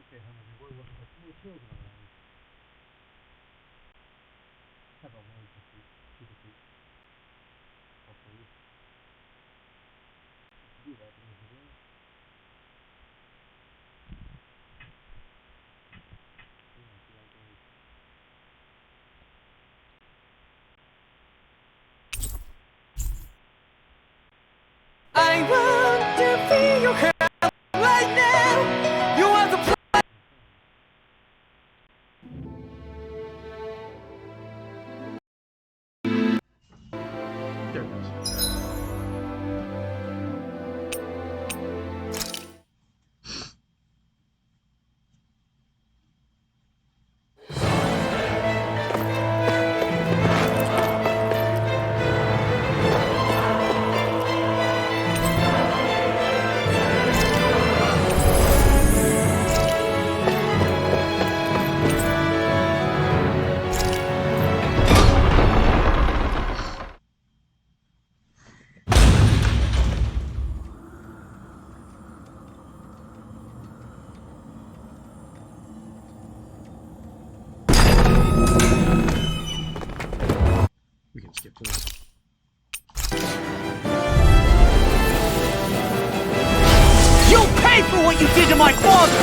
때 하면 이거 힘을 키워주나 봐요. 하다 보면 이렇게 거의 이게 나중에 I want to feel your hand right now. You are the We can skip this. You'll pay for what you did to my father!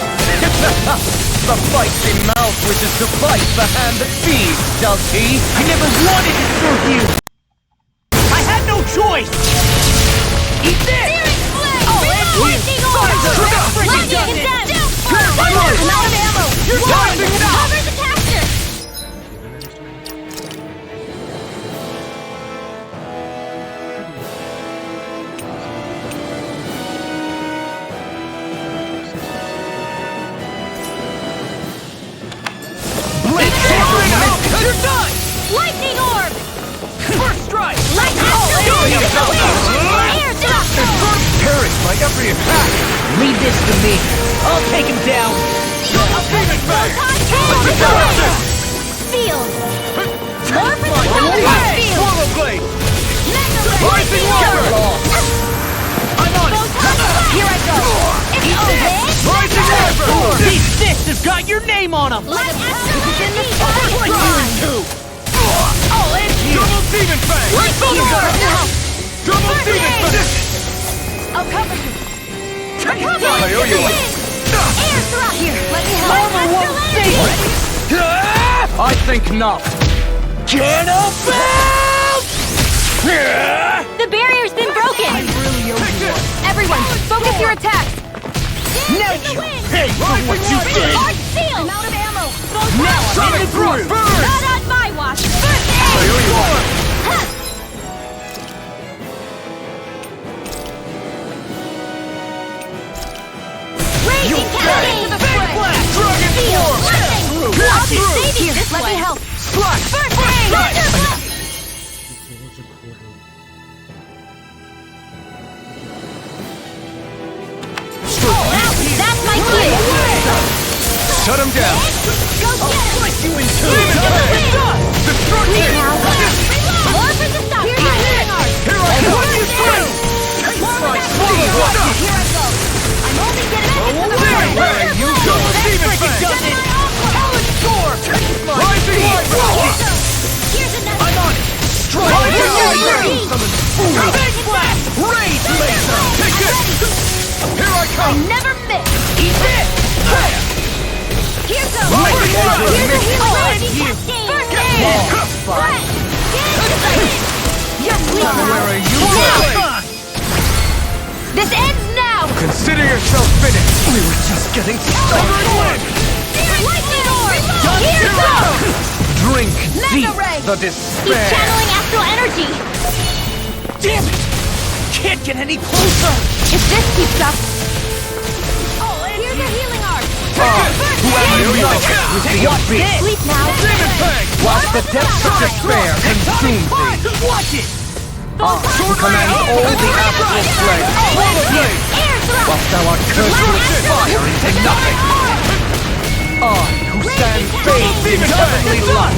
The feisty mouth wishes to bite the hand that feeds, does he? I never wanted to serve you! I had no choice! Eat this! Lightning orb! Lightning is dead! I'm out of ammo! You're done! Cover the caster! You're done! Lightning orb! First strike! Lightning orb! Air duck! Perish by every attack! Leave this to me. I'll take him down. Field! More for the Photon Field! Swallow blade! Mega Rising water! I'm on it! Here I go! It's over! Rising river! These fists have got your name on them! Like in the Like you in two! I'll end you! Double demon fang! Lightning orb! Double demon fang! I'll cover you! I owe you one! Air thrust! Here, let me help! Armor won't save me! I think not. Cannonball! The barrier's been broken! Everyone, focus your attacks! Now you pay for what you did! Arch seal! I'm out of ammo! Now I'm in the groove! Not on my watch! First aid! Raging cascade! Dragon form! I'll be saving you this way! Let me help! Slash! First aid! That's my cue! Shut him down! Go get him! Like you in two! Destruction! More for the stop! Here's my healing art! Here I come! You through! More with that Here I go! I'm only getting Where are you going? Demon Fang! Talon Storm! Rising Light! Here's another! I'm on it! Strike! Rising Light! Big Blast! Rage Laser! Take this! Here I come! Never miss! Eat this! Here goes! Lightning Here's Laser! a healing Raging cascade! First aid! Fine. You're weak now! Where are you going? This ends now! Consider yourself finished! We were just getting started! Lightning orb! Done Here zero! goes! Drink Mega deep Ray! the He's despair! channeling astral energy! Damn it! Can't get any closer! If this keeps up... Here's a healing art! Whoever you know, with the abyss! Sleep now! Demon Fang! Whilst the depths of despair consume thee! Watch it! Who commands all the astral flame! Air thrust! Whilst thou art cursed with fire into nothing! I, who stand bathed in heavenly light!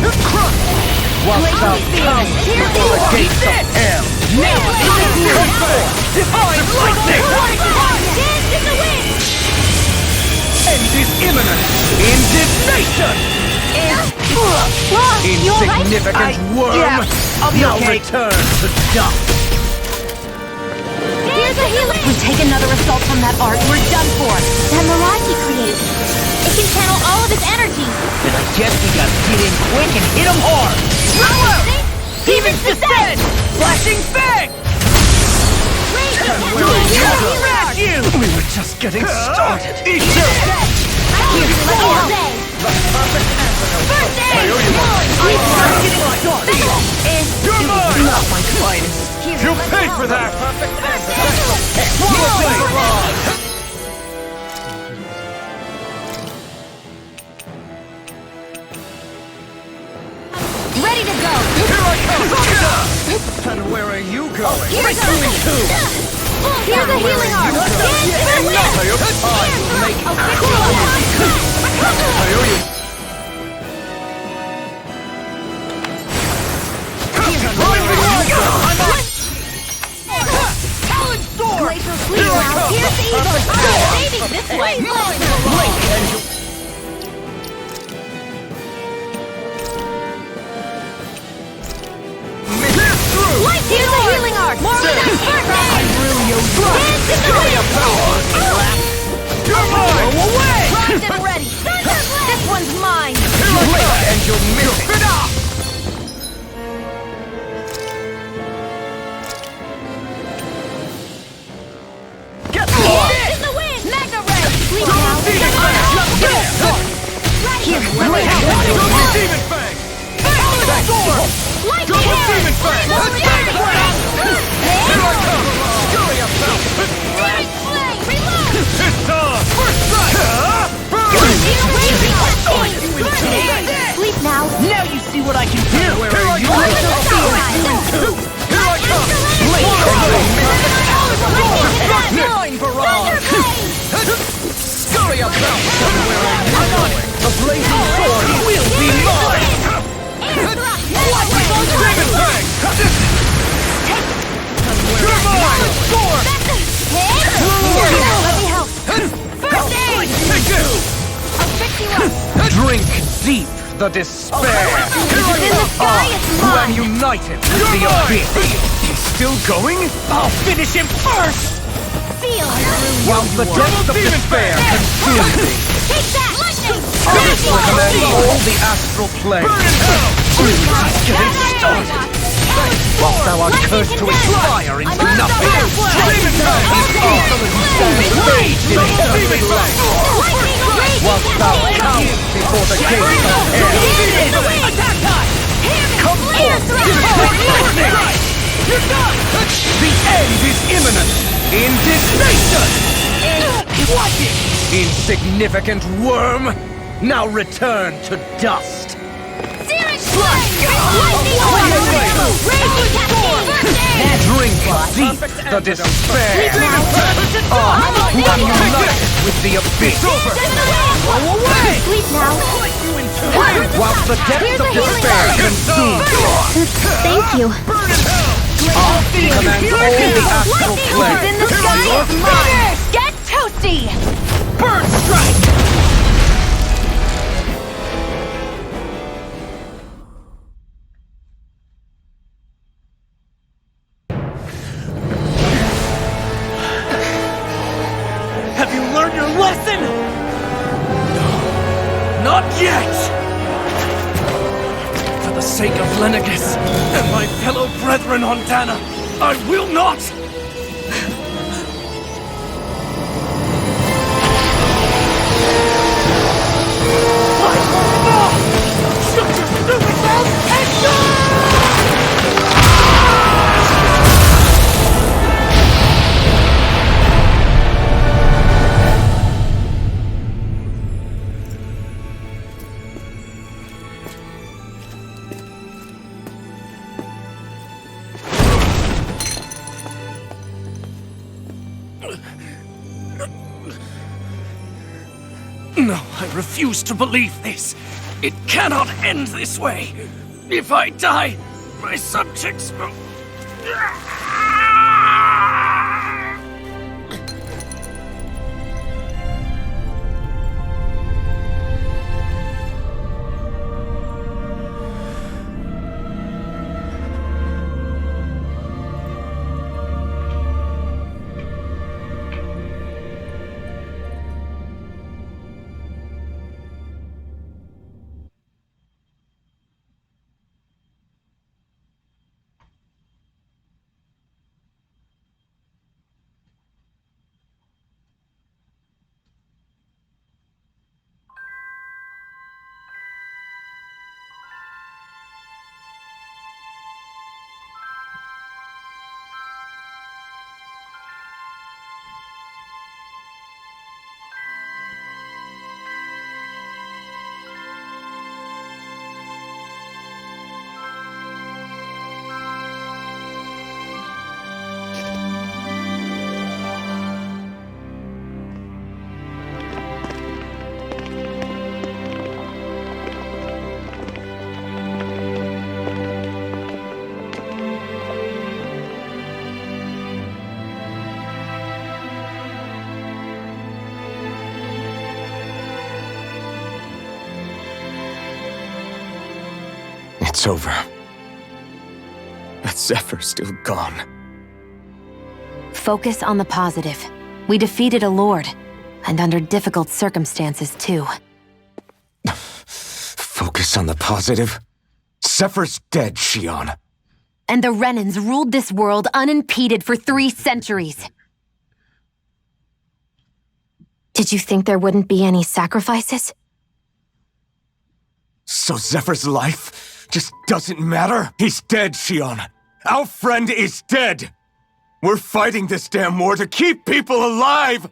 Whilst thou pounds before the gates of hell! Now come forth! Divine lightning! Dance in the wind! End his imminent! Indignation! You alright? Insignificant worm! Yeah, I'll be now okay. return to dust! Here's a healer! We take another assault from that art, we're done for! That mirage he created. It can channel all of his energy. Then I guess we gotta get in quick and hit him hard. Power! Demon's Descent! Flashing Fang! Rage will you attack! go? Smash you! We were just getting started! Eat you! Here, let me help. First aid! I'm getting started. You're mine! Not my finest. Here, You let me paid help. for that! Ready to go! Here I come! And where are you going? Here's a Here's a healing arm! Glacial sleep now! Here's the evil! Saving this way! Here's the healing arc! More with us! First aid! Dance in the wind! You're mine! Away! Primed and ready! This one's mine! And you'll miss it! Get Dance in the wind! Mega ray! Sleep now! Here, let me help! Demon Fang! Light Double hair! Demon Fang! Here Here I come! Scurry about! Demon flame! Reload! It's on! First strike! Sleep now! Now you see what I can do. Where are you? Here Here I come! Mine, Barrage! Scurry about! The blazing sword will be mine! Demon Fang! You're mine! Sword! Let me help! First aid! Take this! I'll fix you up! Drink deep the despair! It's in the sky, it's Who am mine! united with the abyss! He's still going? I'll finish him first! Feel! While the depth of despair consumes me, Take that! Lightning! I will command all the astral plane. We're just getting started. Whilst thou art cursed to expire into nothing, Demon Fang is only raged in eternal life. Whilst thou cowers before the gates of hell. Attack time! Come forth! You're done! The end is imminent! Indignation! Watch it! Insignificant worm! Now return to dust! Drink deep the despair! I, who am united with the abyss! Sleep now. Whilst the depth of despair consumes me, Thank you. command all the astral It's plane. in the sky, it's mine. Get toasty. Burn strike! Have you learned your lesson? No, not yet! For the sake of Lenegus and my fellow brethren on Dana, I will not! What? No! Shut your stupid mouth and go! No, I refuse to believe this. It cannot end this way. If I die, my subjects will... it's over. But Zephyr's still gone. Focus on the positive. We defeated a lord, and under difficult circumstances, too. Focus on the positive? Zephyr's dead, Xion. And the Renans ruled this world unimpeded for 3 centuries. Did you think there wouldn't be any sacrifices? So Zephyr's life just doesn't matter? He's dead, Xion. Our friend is dead. We're fighting this damn war to keep people alive!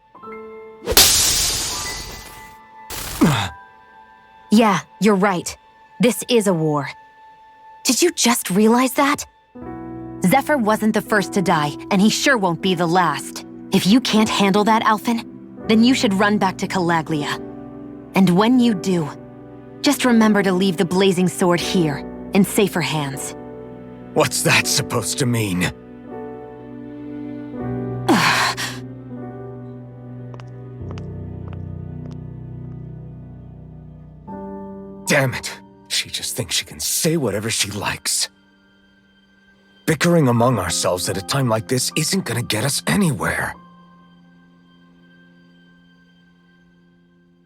Yeah, you're right. This is a war. Did you just realize that? Zephyr wasn't the first to die, and he sure won't be the last. If you can't handle that, Alphen, then you should run back to Calaglia. And when you do, just remember to leave the blazing sword here, in safer hands. What's that supposed to mean? Damn it. She just thinks she can say whatever she likes. Bickering among ourselves at a time like this isn't gonna get us anywhere.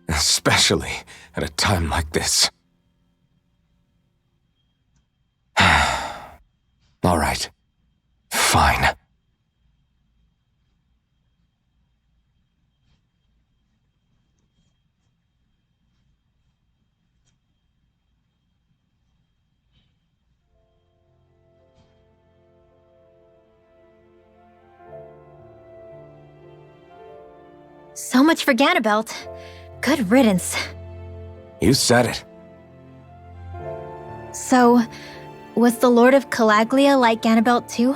Especially at a time like this. All right. Fine. So much for Ganabelt. Good riddance. You said it. So, was the Lord of Calaglia like Ganabelt too?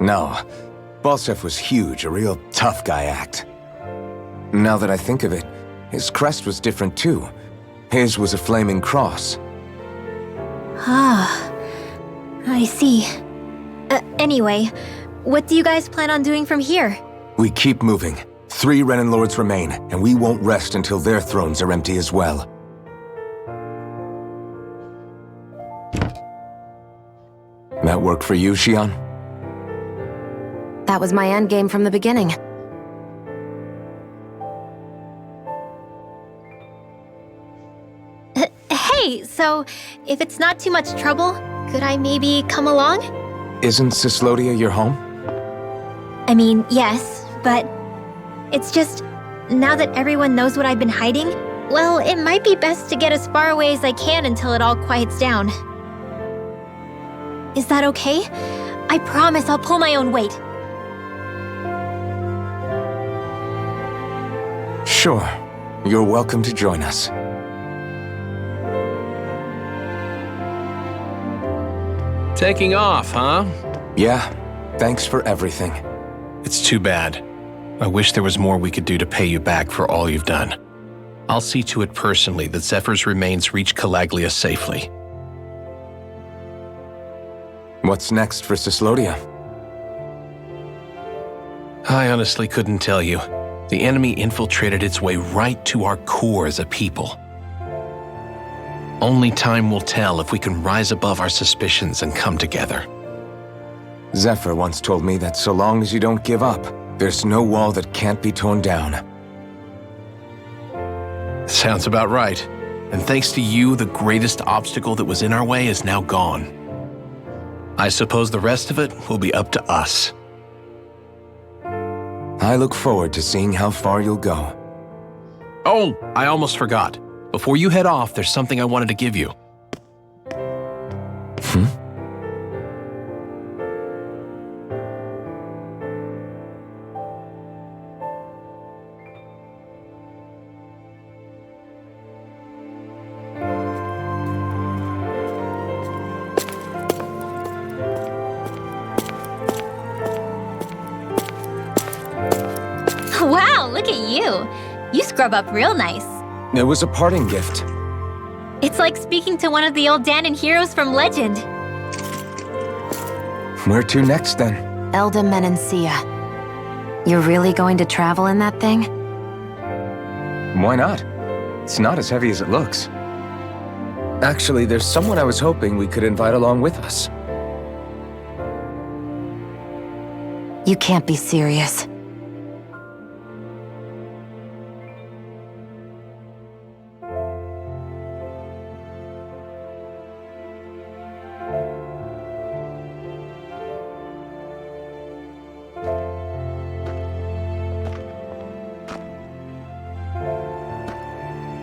No. Balseph was huge, a real tough guy act. Now that I think of it, his crest was different too. His was a flaming cross. Ah, I see. Anyway, what do you guys plan on doing from here? We keep moving. 3 Renan Lords remain, and we won't rest until their thrones are empty as well. That work for you, Xion? That was my endgame from the beginning. Hey, so if it's not too much trouble, could I maybe come along? Isn't Cyslodia your home? I mean, yes, but it's just, now that everyone knows what I've been hiding, well, it might be best to get as far away as I can until it all quiets down. Is that okay? I promise I'll pull my own weight. Sure. You're welcome to join us. Taking off, huh? Yeah. Thanks for everything. It's too bad. I wish there was more we could do to pay you back for all you've done. I'll see to it personally that Zephyr's remains reach Calaglia safely. What's next for Cyslodia? I honestly couldn't tell you. The enemy infiltrated its way right to our core as a people. Only time will tell if we can rise above our suspicions and come together. Zephyr once told me that so long as you don't give up, there's no wall that can't be torn down. Sounds about right. And thanks to you, the greatest obstacle that was in our way is now gone. I suppose the rest of it will be up to us. I look forward to seeing how far you'll go. Oh, I almost forgot. Before you head off, there's something I wanted to give you. Wow, look at you. You scrub up real nice. It was a parting gift. It's like speaking to one of the old Danon heroes from legend. Where to next, then? Elda Menancia. You're really going to travel in that thing? Why not? It's not as heavy as it looks. Actually, there's someone I was hoping we could invite along with us. You can't be serious.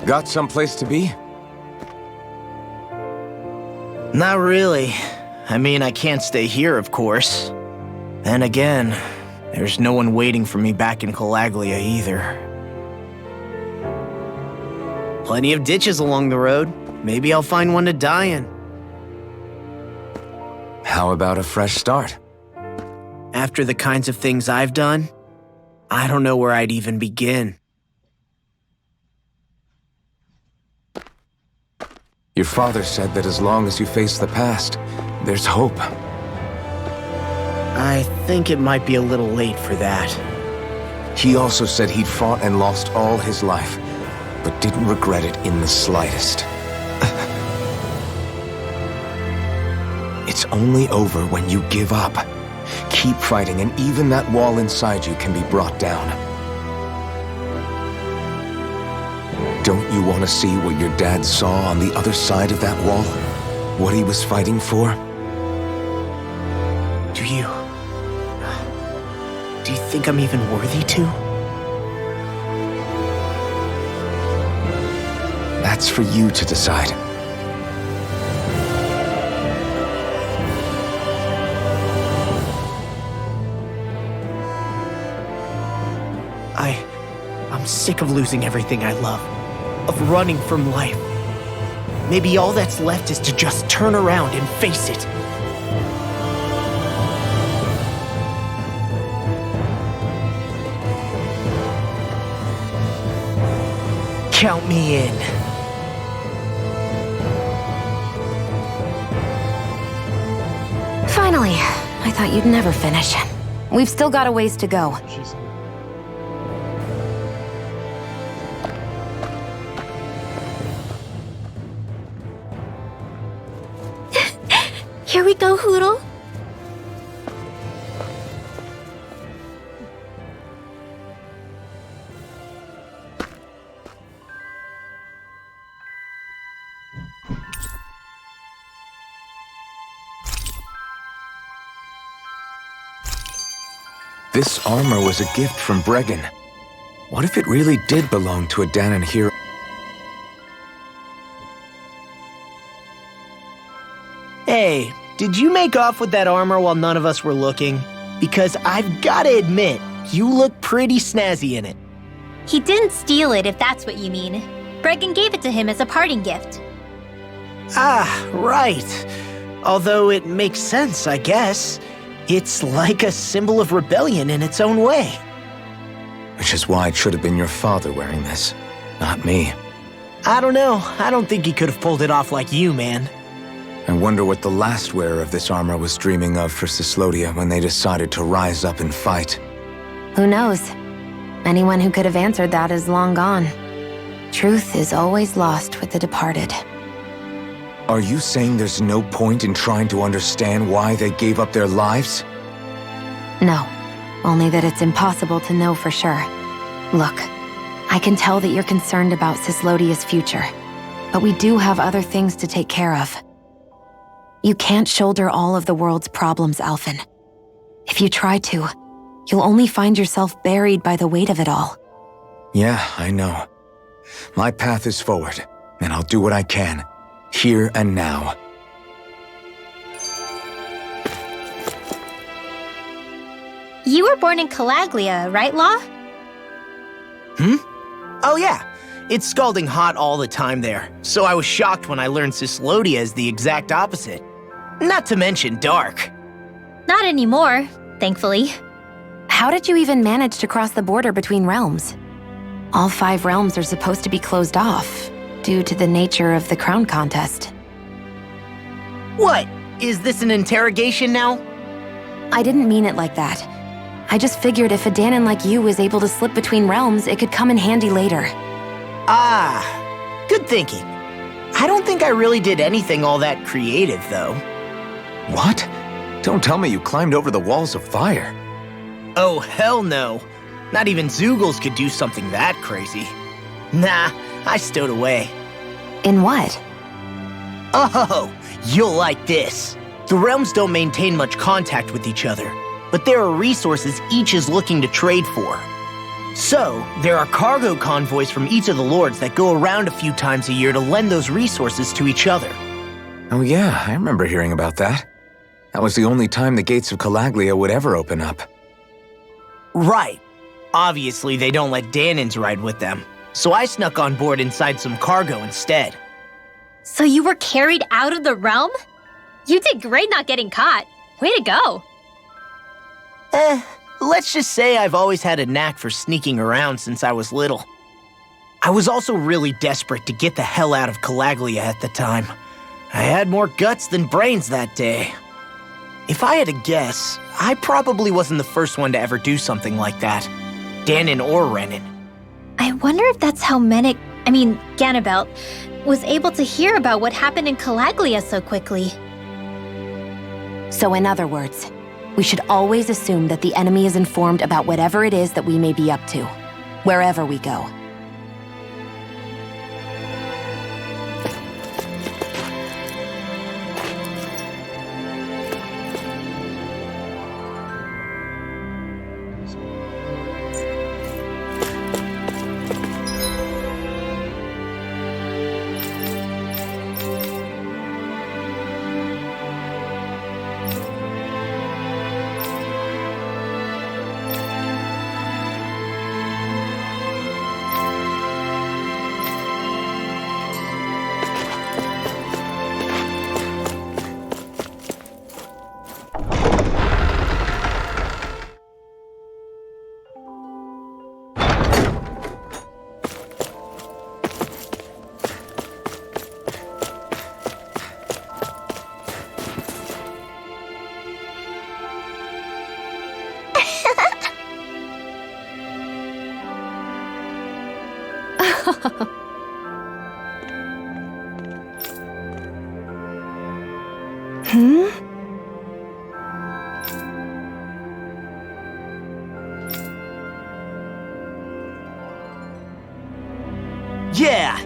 Got someplace to be? Not really. I mean, I can't stay here, of course. Then again, there's no one waiting for me back in Calaglia either. Plenty of ditches along the road. Maybe I'll find one to die in. How about a fresh start? After the kinds of things I've done, I don't know where I'd even begin. Your father said that as long as you face the past, there's hope. I think it might be a little late for that. He also said he'd fought and lost all his life, but didn't regret it in the slightest. It's only over when you give up. Keep fighting, and even that wall inside you can be brought down. Don't you want to see what your dad saw on the other side of that wall? What he was fighting for? Do you think I'm even worthy to? That's for you to decide. I'm sick of losing everything I love. Of running from life. Maybe all that's left is to just turn around and face it. Count me in. Finally, I thought you'd never finish. We've still got a ways to go. She's Here we go, Hootle. This armor was a gift from Bregan. What if it really did belong to a Dahnan hero? Hey, did you make off with that armor while none of us were looking? Because I've gotta admit, you look pretty snazzy in it. He didn't steal it, if that's what you mean. Bregan gave it to him as a parting gift. Ah, right. Although it makes sense, I guess. It's like a symbol of rebellion in its own way. Which is why it should have been your father wearing this, not me. I don't know. I don't think he could have pulled it off like you, man. I wonder what the last wearer of this armor was dreaming of for Cyslodia when they decided to rise up and fight. Who knows? Anyone who could have answered that is long gone. Truth is always lost with the departed. Are you saying there's no point in trying to understand why they gave up their lives? No, only that it's impossible to know for sure. Look, I can tell that you're concerned about Cyslodia's future, but we do have other things to take care of. You can't shoulder all of the world's problems, Alphen. If you try to, you'll only find yourself buried by the weight of it all. Yeah, I know. My path is forward, and I'll do what I can, here and now. You were born in Calaglia, right, Law? Oh yeah, it's scalding hot all the time there, so I was shocked when I learned Cyslodia is the exact opposite. Not to mention dark. Not anymore, thankfully. How did you even manage to cross the border between realms? All 5 realms are supposed to be closed off, due to the nature of the crown contest. What? Is this an interrogation now? I didn't mean it like that. I just figured if a Dahnan like you was able to slip between realms, it could come in handy later. Ah, good thinking. I don't think I really did anything all that creative, though. What? Don't tell me you climbed over the walls of fire. Oh, hell no. Not even Zoogles could do something that crazy. Nah, I stowed away. In what? Oh, you'll like this. The realms don't maintain much contact with each other, but there are resources each is looking to trade for. So, there are cargo convoys from each of the lords that go around a few times a year to lend those resources to each other. Oh yeah, I remember hearing about that. That was the only time the gates of Calaglia would ever open up. Right. Obviously, they don't let Dahnans ride with them, so I snuck on board inside some cargo instead. So you were carried out of the realm? You did great not getting caught. Way to go. Let's just say I've always had a knack for sneaking around since I was little. I was also really desperate to get the hell out of Calaglia at the time. I had more guts than brains that day. If I had to guess, I probably wasn't the first one to ever do something like that. Dahnan or Renan. I wonder if that's how Ganabelt, was able to hear about what happened in Calaglia so quickly. So in other words, we should always assume that the enemy is informed about whatever it is that we may be up to, wherever we go. Yeah!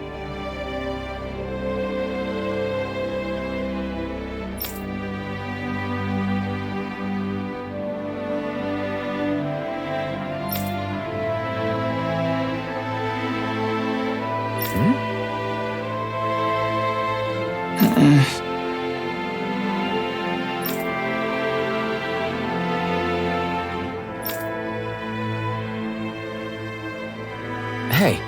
Hey.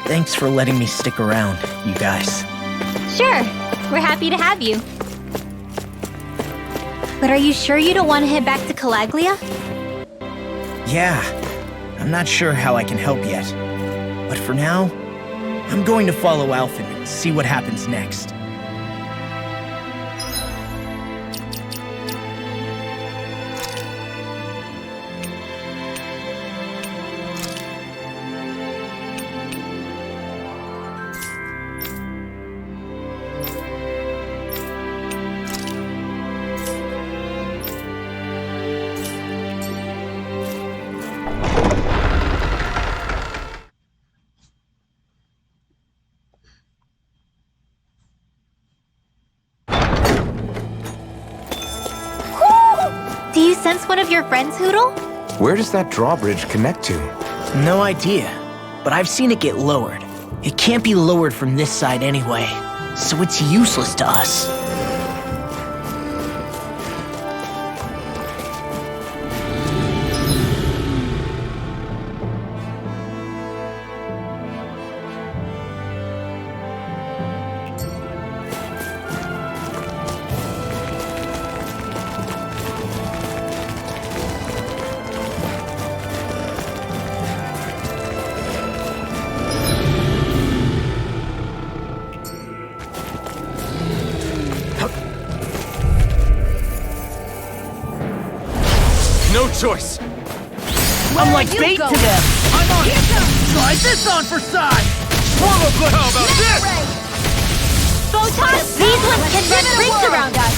Thanks for letting me stick around, you guys. Sure, we're happy to have you. But are you sure you don't want to head back to Calaglia? Yeah, I'm not sure how I can help yet. But for now, I'm going to follow Alphen and see what happens next. sense one of your friends, Hootle? Where does that drawbridge connect to? No idea, but I've seen it get lowered. It can't be lowered from this side anyway, so it's useless to us. No choice! I'm like bait to them! I'm on it! Try this on for size! How about this? Photon, these ones can run rings around us.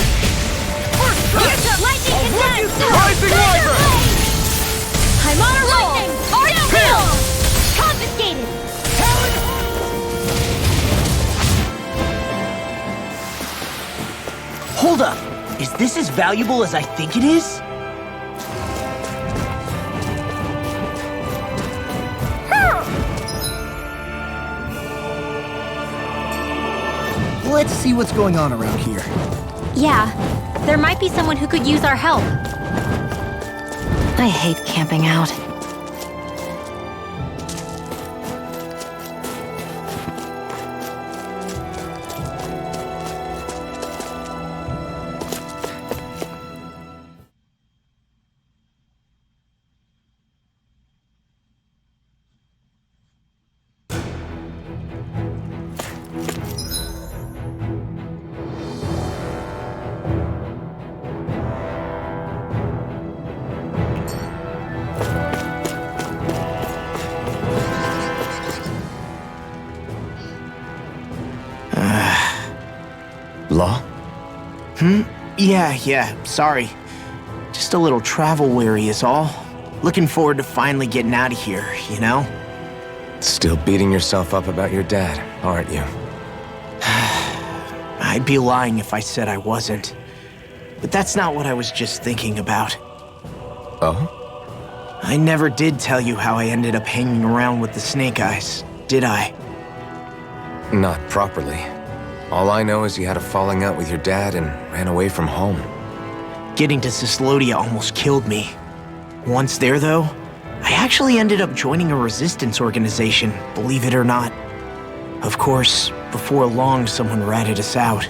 Lightning condense! Rising Wyvern! I'm on a roll! Arch field! Confiscated! Hold up! Is this as valuable as I think it is? Let's see what's going on around here. Yeah, there might be someone who could use our help. I hate camping out. Law? Yeah, sorry. Just a little travel weary is all. Looking forward to finally getting out of here, you know? Still beating yourself up about your dad, aren't you? I'd be lying if I said I wasn't. But that's not what I was just thinking about. Oh? I never did tell you how I ended up hanging around with the Snake Eyes, did I? Not properly. All I know is you had a falling out with your dad and ran away from home. Getting to Cyslodia almost killed me. Once there, though, I actually ended up joining a resistance organization, believe it or not. Of course, before long, someone ratted us out.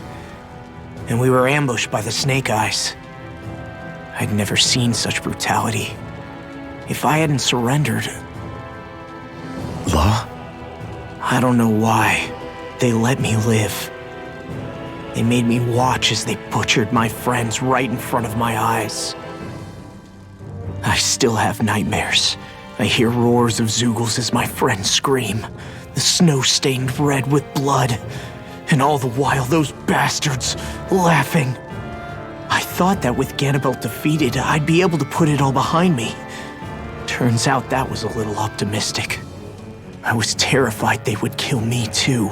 And we were ambushed by the Snake Eyes. I'd never seen such brutality. If I hadn't surrendered... Law? I don't know why. They let me live. They made me watch as they butchered my friends right in front of my eyes. I still have nightmares. I hear roars of Zeugles as my friends scream, the snow stained red with blood, and all the while those bastards laughing. I thought that with Ganabelt defeated, I'd be able to put it all behind me. Turns out that was a little optimistic. I was terrified they would kill me too.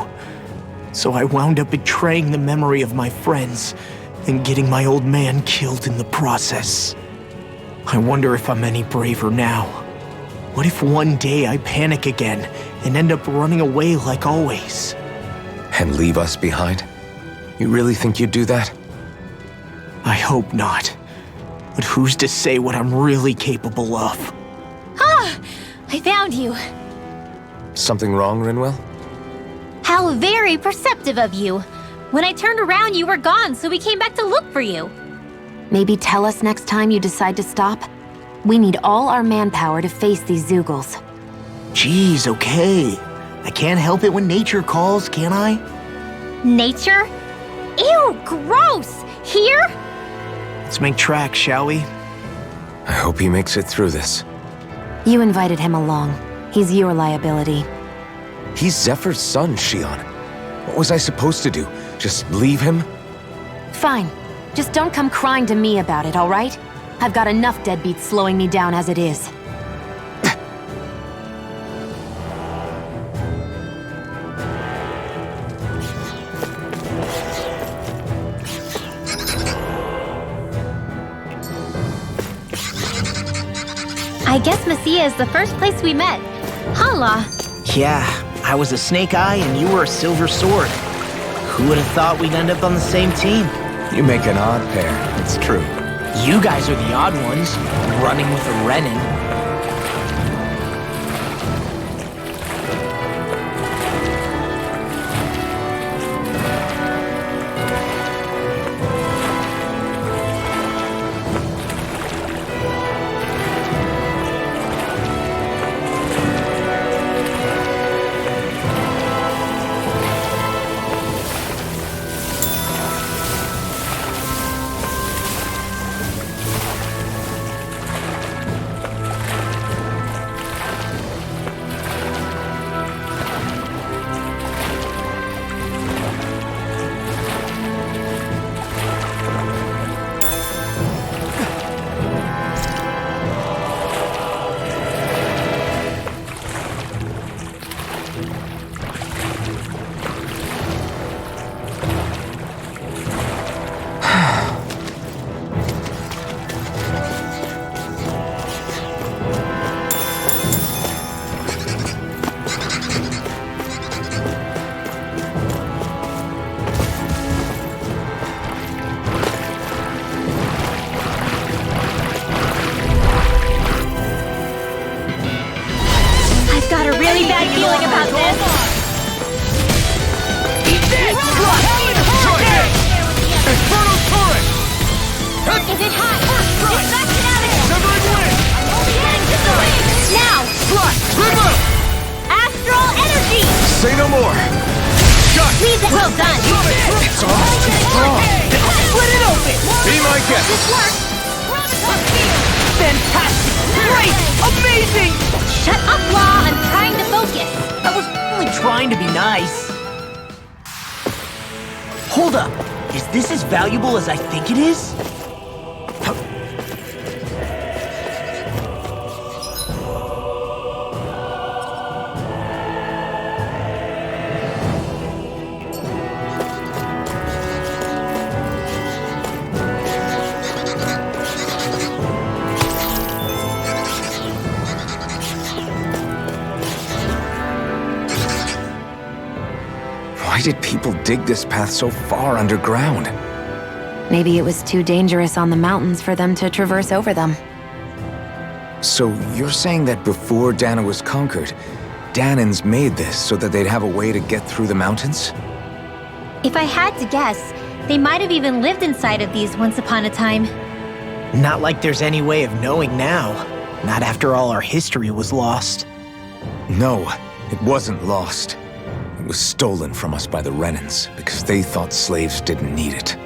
So I wound up betraying the memory of my friends and getting my old man killed in the process. I wonder if I'm any braver now. What if one day I panic again and end up running away like always? And leave us behind? You really think you'd do that? I hope not. But who's to say what I'm really capable of? Ah! I found you. Something wrong, Rinwell? How very perceptive of you. When I turned around, you were gone, so we came back to look for you. Maybe tell us next time you decide to stop? We need all our manpower to face these Zeugles. Geez, okay. I can't help it when nature calls, can I? Nature? Ew, gross! Here? Let's make tracks, shall we? I hope he makes it through this. You invited him along. He's your liability. He's Zephyr's son, Shion. What was I supposed to do? Just leave him? Fine. Just don't come crying to me about it, all right? I've got enough deadbeats slowing me down as it is. I guess Messia is the first place we met. Hala. Yeah, I was a Snake Eye and you were a Silver Sword. Who would have thought we'd end up on the same team? You make an odd pair, it's true. You guys are the odd ones, running with a Renin. Really bad feeling about this. Inferno turret! Is it hot? Get back out of here! Severing wind! Getting to the ring! Now! Slash! River! Astral energy! Say no more! Leave it. Well done! It's almost too strong. Split it open! Be my guest! This works! Fantastic! Great! Amazing! Shut up, Law! I'm trying to focus! I was only trying to be nice. Hold up. Is this as valuable as I think it is? Why did people dig this path so far underground? Maybe it was too dangerous on the mountains for them to traverse over them. So you're saying that before Dana was conquered, Danans made this so that they'd have a way to get through the mountains? If I had to guess, they might have even lived inside of these once upon a time. Not like there's any way of knowing now. Not after all our history was lost. No, it wasn't lost. It was stolen from us by the Renans because they thought slaves didn't need it.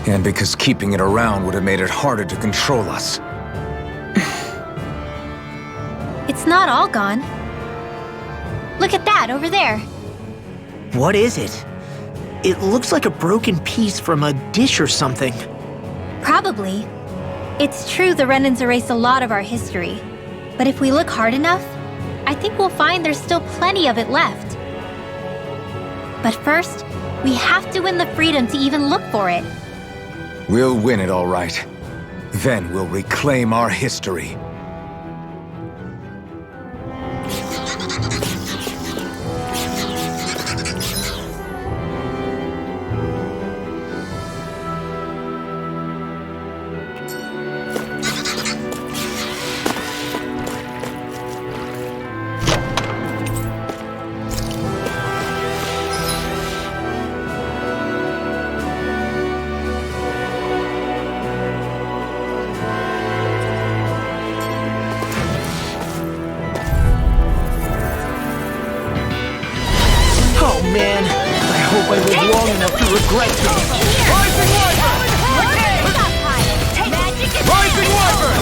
And because keeping it around would have made it harder to control us. It's not all gone. Look at that over there. What is it? It looks like a broken piece from a dish or something. Probably. It's true the Renans erased a lot of our history. But if we look hard enough, I think we'll find there's still plenty of it left. But first, we have to win the freedom to even look for it. We'll win it all right. Then we'll reclaim our history. Man, I hope I live long enough to regret this. Rising Wyvern! Rising Wyvern!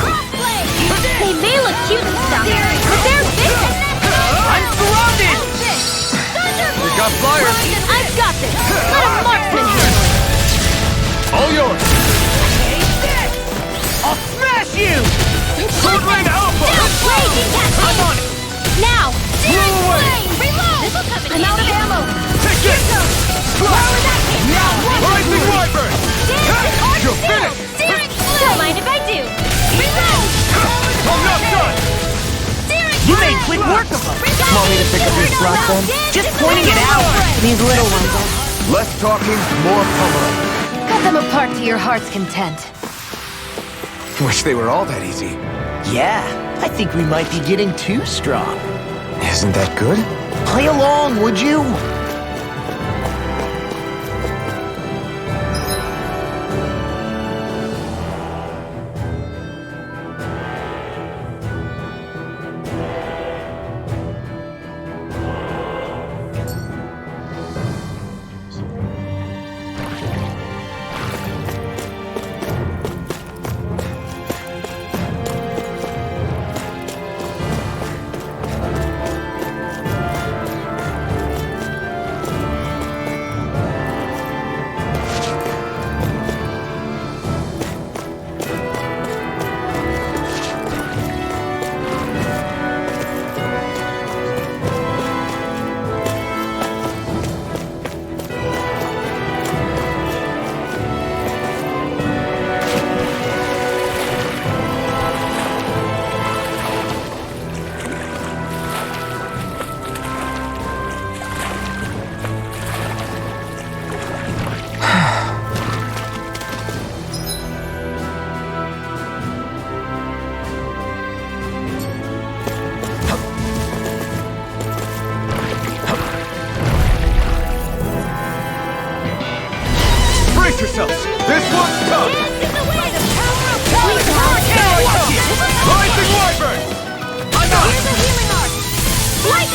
They may look cute and stuff, but they're vicious! I'm surrounded! We got flyers! I've got this! Let a marksman handle it! All yours! I'll smash you! Sword Ring Alpha! Raging Cat! I'm on it! Now! Blow away! Reload! This'll come in. I'm out of ammo! Take it! Rising Wyvern! You're finished! Don't mind if I do! Reload! I'm not done! then? Just pointing it out. These little ones are... Less talking, more pummeling. Cut them apart to your heart's content. Wish they were all that easy. Yeah, I think we might be getting too strong. Isn't that good? Play along, would you? Yourselves! This one's tough! Rising Wyvern! I'm out!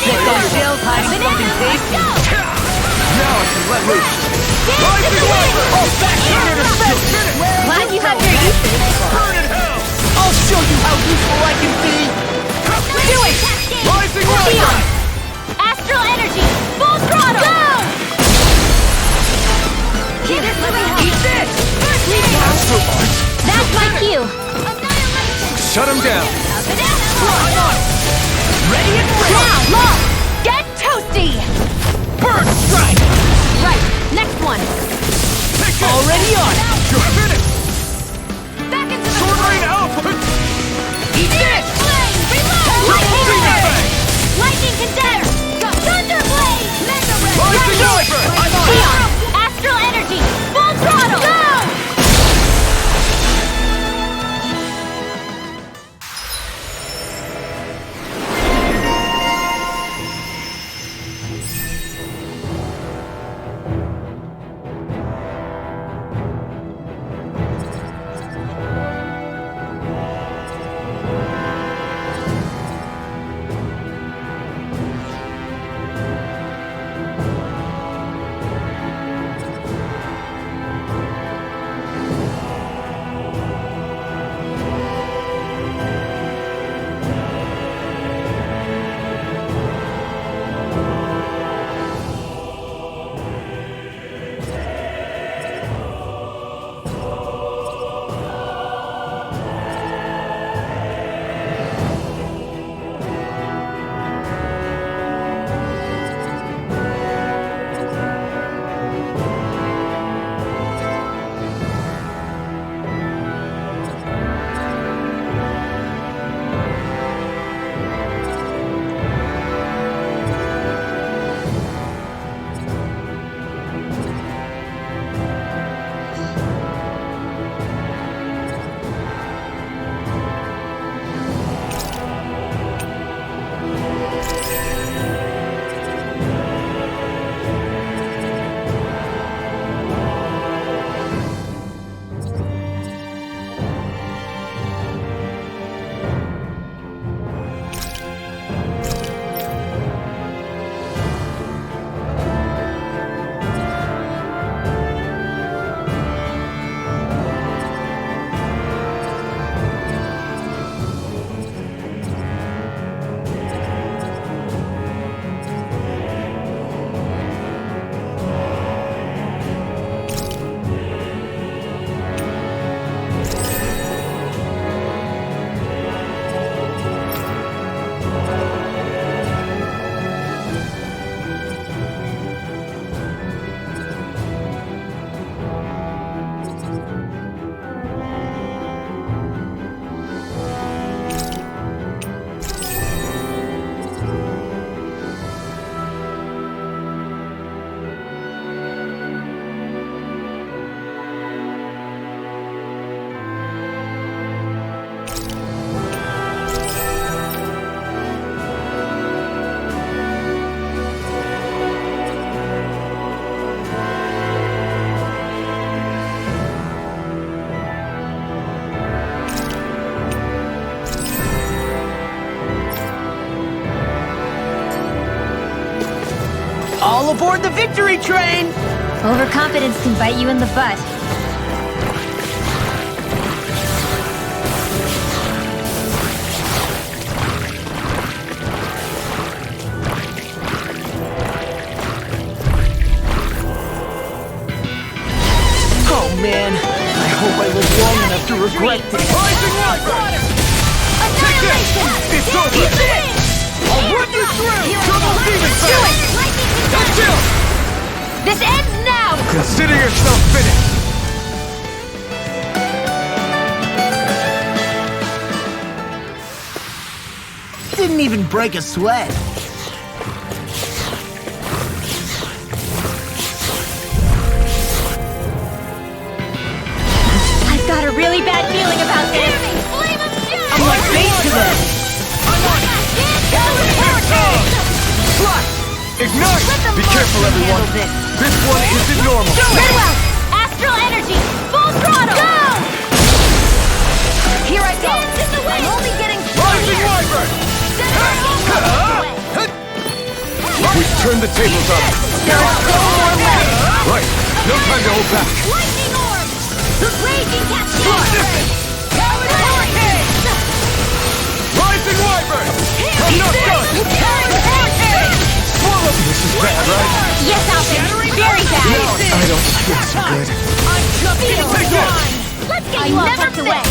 Get those shells hiding something tasty. Now I can let loose! Rising Wyvern! Oh, back here to finish! Glad you have your uses. Burn in hell! I'll show you how useful I can be! Do it! Rising Wyvern! Astral energy! Full throttle! Go! Eat this! That's my cue. Shut him down! Ready and ready! Now, look! Get toasty! Bird strike! Right, next one. Already on it! You're finished! Back into the Sword Rain Alpha! Eat this! Lightning Demon Blade! Fang! Lightning Condenser! Thunder Blade! Mega Ray! Rising Wyvern! I'm on it! Beyond! Astral energy! Full throttle! Go! aboard the victory train! Overconfidence can bite you in the butt. Oh man, I hope I live long enough to regret this. Rising Wyvern! Annihilation! It's over! I'll run you through! Double demon Do it! That's it! This ends now! Consider yourself finished! Didn't even break a sweat. I've got a really bad feeling about this. I'm like bait to them. Ignite! Be careful, everyone! This one isn't normal! Redwell! Astral energy! Full throttle! Go! Here I go! I'm only getting Rising Wyvern! We've turned the tables on! There are still more left! Right, no time to hold back! Lightning orb! Raging cascade! Powered hurricane! Rising Wyvern! I'm not done! Powered hurricane! This is bad, right? Yes, Alvin! Very bad! I don't feel so good. I'm just Feel getting the started. grind! Let's get you all tucked away!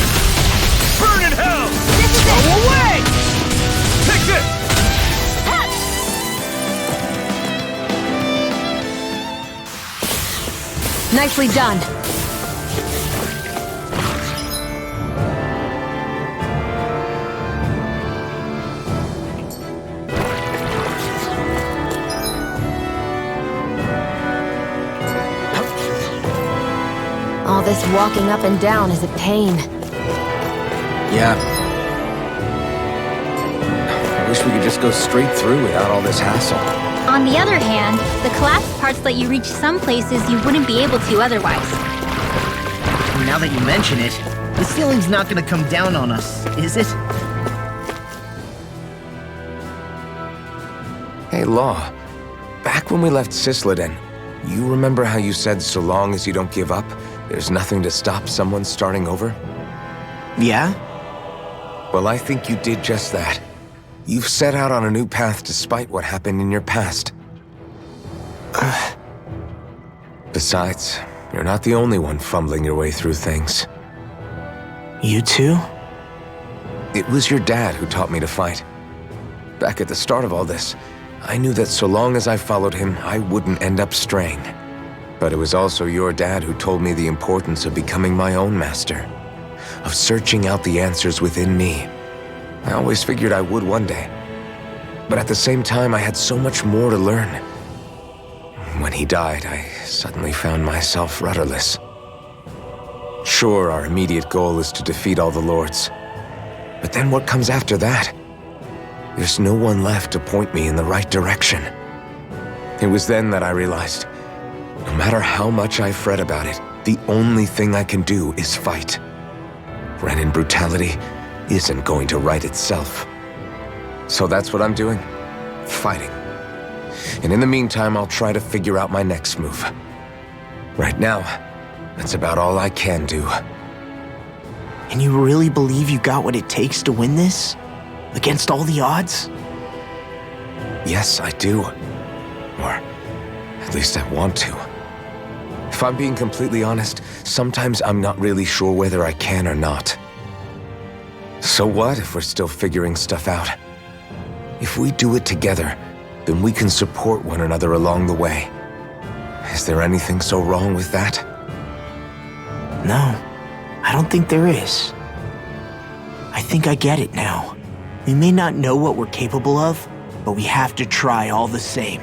Burn in hell! This is Go it! away! Take this! Nicely done. All this walking up and down is a pain. Yeah. I wish we could just go straight through without all this hassle. On the other hand, the collapsed parts let you reach some places you wouldn't be able to otherwise. Now that you mention it, the ceiling's not gonna come down on us, is it? Hey, Law. Back when we left Cisleden, you remember how you said so long as you don't give up, there's nothing to stop someone starting over? Yeah? Well, I think you did just that. You've set out on a new path despite what happened in your past. Besides, you're not the only one fumbling your way through things. You too? It was your dad who taught me to fight. Back at the start of all this, I knew that so long as I followed him, I wouldn't end up straying. But it was also your dad who told me the importance of becoming my own master, of searching out the answers within me. I always figured I would one day. But at the same time, I had so much more to learn. When he died, I suddenly found myself rudderless. Sure, our immediate goal is to defeat all the lords. But then what comes after that? There's no one left to point me in the right direction. It was then that I realized, no matter how much I fret about it, the only thing I can do is fight. Renin brutality isn't going to right itself. So that's what I'm doing. Fighting. And in the meantime, I'll try to figure out my next move. Right now, that's about all I can do. And you really believe you got what it takes to win this? Against all the odds? Yes, I do. Or at least I want to. If I'm being completely honest, sometimes I'm not really sure whether I can or not. So what if we're still figuring stuff out? If we do it together, then we can support one another along the way. Is there anything so wrong with that? No, I don't think there is. I think I get it now. We may not know what we're capable of, but we have to try all the same.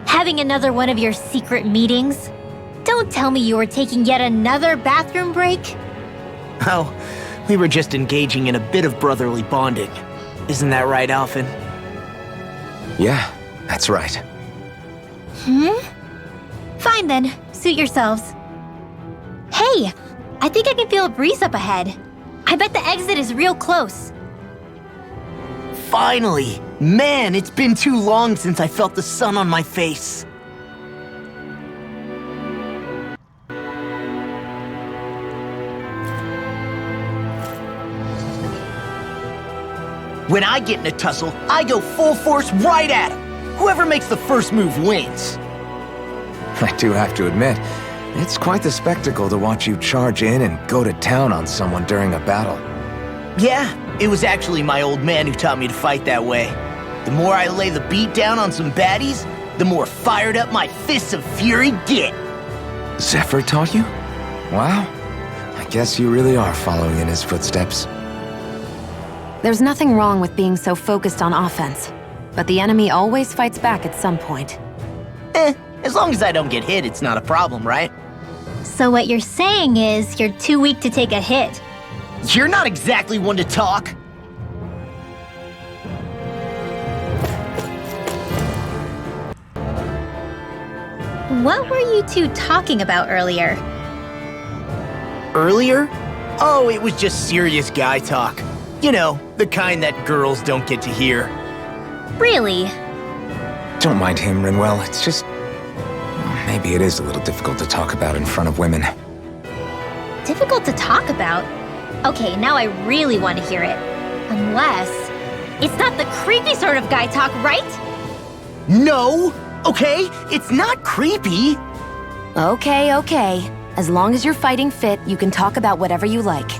Having another one of your secret meetings? Don't tell me you were taking yet another bathroom break? Oh, we were just engaging in a bit of brotherly bonding. Isn't that right, Alphen? Yeah, that's right. Fine then, suit yourselves. Hey, I think I can feel a breeze up ahead. I bet the exit is real close. Finally! Man, it's been too long since I felt the sun on my face. When I get in a tussle, I go full force right at him. Whoever makes the first move wins. I do have to admit, it's quite the spectacle to watch you charge in and go to town on someone during a battle. Yeah, it was actually my old man who taught me to fight that way. The more I lay the beat down on some baddies, the more fired up my fists of fury get. Zephyr taught you? Wow. I guess you really are following in his footsteps. There's nothing wrong with being so focused on offense, but the enemy always fights back at some point. As long as I don't get hit, it's not a problem, right? So what you're saying is you're too weak to take a hit. You're not exactly one to talk. What were you two talking about earlier? Earlier? Oh, it was just serious guy talk. You know, the kind that girls don't get to hear. Really? Don't mind him, Rinwell. It's just... maybe it is a little difficult to talk about in front of women. Difficult to talk about? Okay, now I really want to hear it. Unless... it's not the creepy sort of guy talk, right? No! Okay, it's not creepy. Okay, okay. As long as you're fighting fit, you can talk about whatever you like.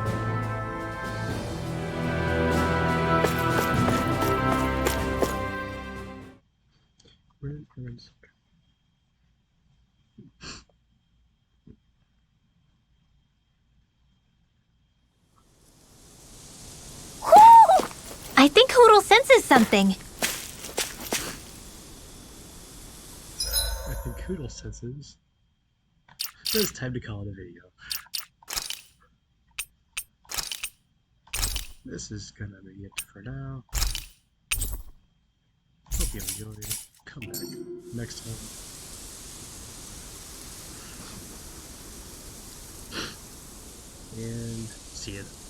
I think Hootle senses something. I think Hootle senses. It's time to call it a video. This is gonna be it for now. Hope you enjoyed it. Come back next time. And see you then.